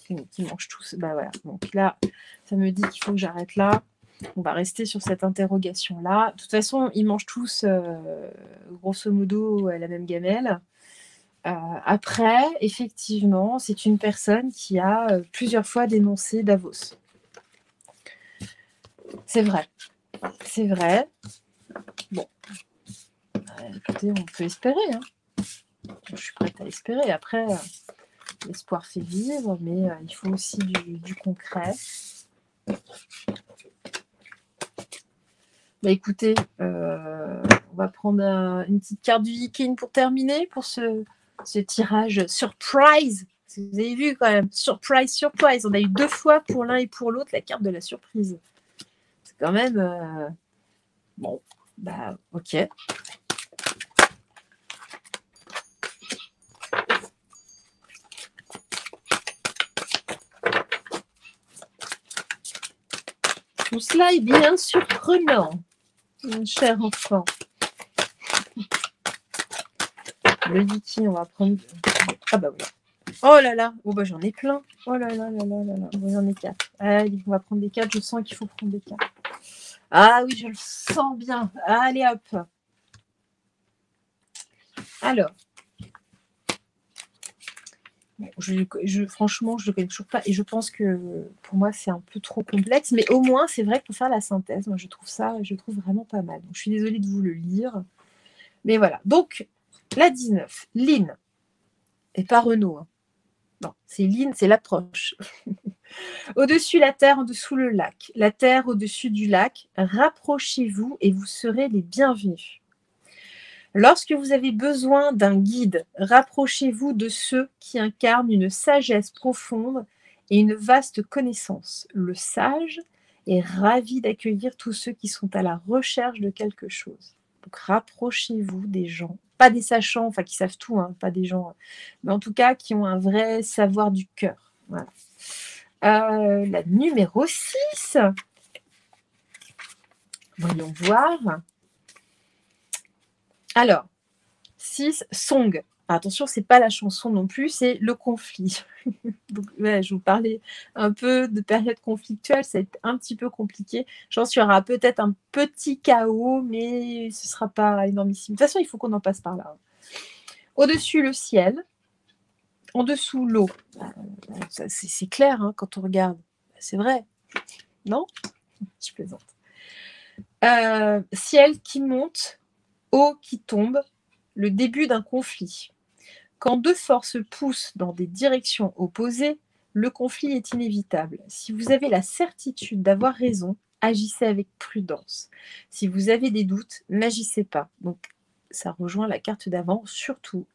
qu'ils mangent tous. Bah voilà. Donc là, ça me dit qu'il faut que j'arrête là. On va rester sur cette interrogation-là. De toute façon, ils mangent tous, grosso modo, la même gamelle. Après, effectivement, c'est une personne qui a plusieurs fois dénoncé Davos. C'est vrai. C'est vrai. Bon. Écoutez, on peut espérer. Hein. Je suis prête à espérer. Après, l'espoir fait vivre, mais il faut aussi du concret. Bah écoutez, on va prendre une petite carte du Viking pour terminer, pour ce tirage surprise. Vous avez vu quand même, surprise, surprise. On a eu 2 fois pour l'un et pour l'autre la carte de la surprise. C'est quand même... Bon, bah ok. Tout cela est bien surprenant, mon cher enfant. Le Viking, on va prendre... Ah bah voilà. Oh là là, oh bah j'en ai plein. Oh là là là là là là. Bon, j'en ai 4. Allez, on va prendre des 4. Je sens qu'il faut prendre des 4. Ah oui, je le sens bien. Allez hop. Alors. Franchement, je ne le connais toujours pas. Et je pense que pour moi, c'est un peu trop complexe. Mais au moins, c'est vrai que pour faire la synthèse, moi, je trouve vraiment pas mal. Donc, je suis désolée de vous le lire. Mais voilà. Donc, la 19, Lynn. Et pas Renault. Hein. Non, c'est Lynn, c'est l'approche. Au-dessus la terre, en dessous le lac. La terre au-dessus du lac. Rapprochez-vous et vous serez les bienvenus. Lorsque vous avez besoin d'un guide, rapprochez-vous de ceux qui incarnent une sagesse profonde et une vaste connaissance. Le sage est ravi d'accueillir tous ceux qui sont à la recherche de quelque chose. Donc rapprochez-vous des gens, pas des sachants, enfin qui savent tout, hein, pas des gens, mais en tout cas qui ont un vrai savoir du cœur. Voilà. La numéro 6. Voyons voir. Alors, 6, Song. Attention, c'est pas la chanson non plus, c'est le conflit. Donc, ouais, je vous parlais un peu de période conflictuelle, c'est un petit peu compliqué. Je pense qu'il y aura peut-être un petit chaos, mais ce ne sera pas énormissime. De toute façon, il faut qu'on en passe par là. Au-dessus, le ciel. En dessous, l'eau. C'est clair hein, quand on regarde. C'est vrai. Non? Je plaisante. Ciel qui monte, eau qui tombe, le début d'un conflit. Quand deux forces poussent dans des directions opposées, le conflit est inévitable. Si vous avez la certitude d'avoir raison, agissez avec prudence. Si vous avez des doutes, n'agissez pas. Donc, ça rejoint la carte d'avant. Surtout,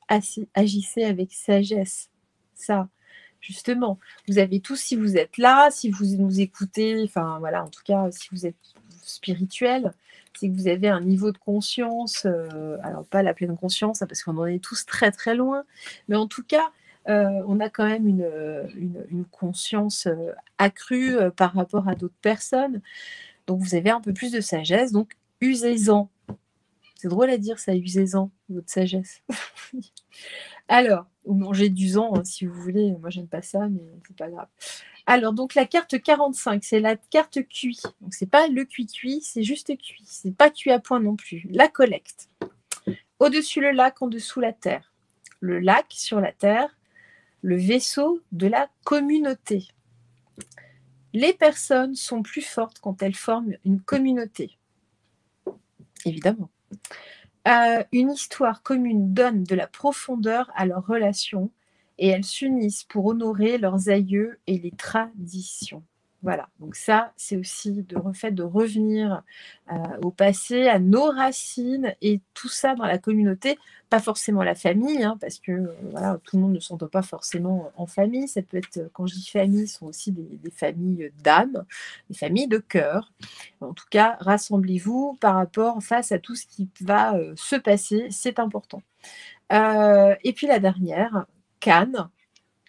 agissez avec sagesse. Ça, justement, vous avez tous, si vous êtes là, si vous nous écoutez, enfin voilà, en tout cas, si vous êtes spirituel, c'est que vous avez un niveau de conscience, alors pas la pleine conscience, hein, parce qu'on en est tous très très loin, mais en tout cas, on a quand même une conscience accrue par rapport à d'autres personnes. Donc vous avez un peu plus de sagesse, donc usez-en. C'est drôle à dire ça, usez-en, votre sagesse. Alors, ou mangez du zan hein, si vous voulez, moi j'aime pas ça, mais c'est pas grave. Alors, donc la carte 45, c'est la carte cuit. Donc, c'est pas le cuit-cuit, c'est juste cuit. C'est pas cuit à point non plus. La collecte. Au-dessus le lac, en dessous la terre. Le lac sur la terre, le vaisseau de la communauté. Les personnes sont plus fortes quand elles forment une communauté. Évidemment. Une histoire commune donne de la profondeur à leurs relations et elles s'unissent pour honorer leurs aïeux et les traditions. Voilà, donc ça, c'est aussi le fait de revenir au passé, à nos racines et tout ça dans la communauté, pas forcément la famille, hein, parce que voilà, tout le monde ne s'entend pas forcément en famille. Ça peut être, quand je dis famille, ce sont aussi des familles d'âme, des familles de cœur. En tout cas, rassemblez-vous par rapport face à tout ce qui va se passer, c'est important. Et puis la dernière, Cannes.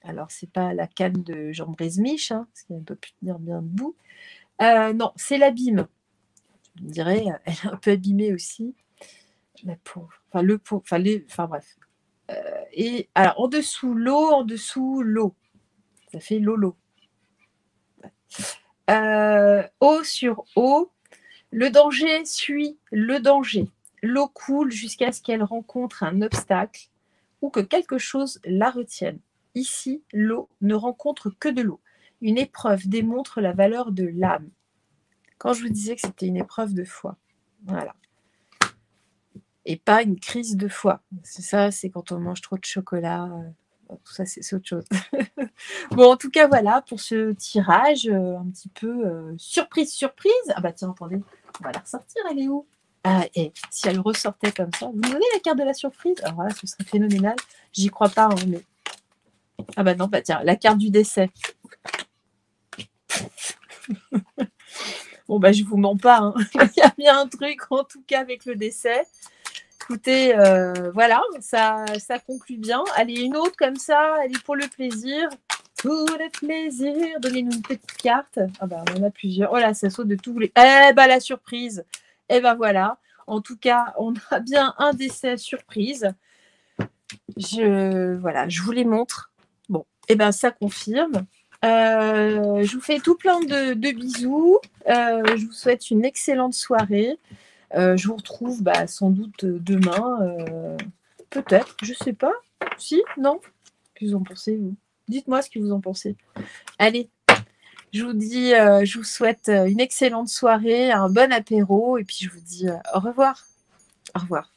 Alors, c'est pas la canne de Jean Brismiche, hein, parce qu'elle ne peut plus tenir bien debout. Non, c'est l'abîme. Je me dirais, elle est un peu abîmée aussi. La pauvre. Enfin, le pauvre. Enfin, bref. Et alors, en dessous l'eau. Ça fait lolo. Eau sur eau. Le danger suit le danger. L'eau coule jusqu'à ce qu'elle rencontre un obstacle ou que quelque chose la retienne. Ici, l'eau ne rencontre que de l'eau. Une épreuve démontre la valeur de l'âme. Quand je vous disais que c'était une épreuve de foi. Voilà. Et pas une crise de foi. C'est ça, c'est quand on mange trop de chocolat. Tout ça, c'est autre chose. Bon, en tout cas, voilà pour ce tirage un petit peu surprise. Ah bah tiens, attendez, on va la ressortir, elle est où? Ah, et si elle ressortait comme ça, vous me donnez la carte de la surprise? Alors voilà, ce serait phénoménal. J'y crois pas, hein, mais... Ah bah non, bah tiens, la carte du décès. Bon bah je vous mens pas, hein. Il y a bien un truc en tout cas avec le décès. Écoutez, voilà, ça conclut bien. Allez, une autre comme ça, allez pour le plaisir. Pour le plaisir, donnez-nous une petite carte. Ah bah on en a plusieurs. Oh là, ça saute de tous les... Eh bah la surprise. Eh bah voilà. En tout cas, on a bien un décès surprise. Voilà, je vous les montre. Bon, eh ben ça confirme. Je vous fais tout plein de bisous. Je vous souhaite une excellente soirée. Je vous retrouve sans doute demain. Peut-être, je sais pas. Si, non? Qu'est-ce que vous en pensez, vous? Dites-moi ce que vous en pensez. Allez, je vous dis, je vous souhaite une excellente soirée, un bon apéro, et puis je vous dis au revoir. Au revoir.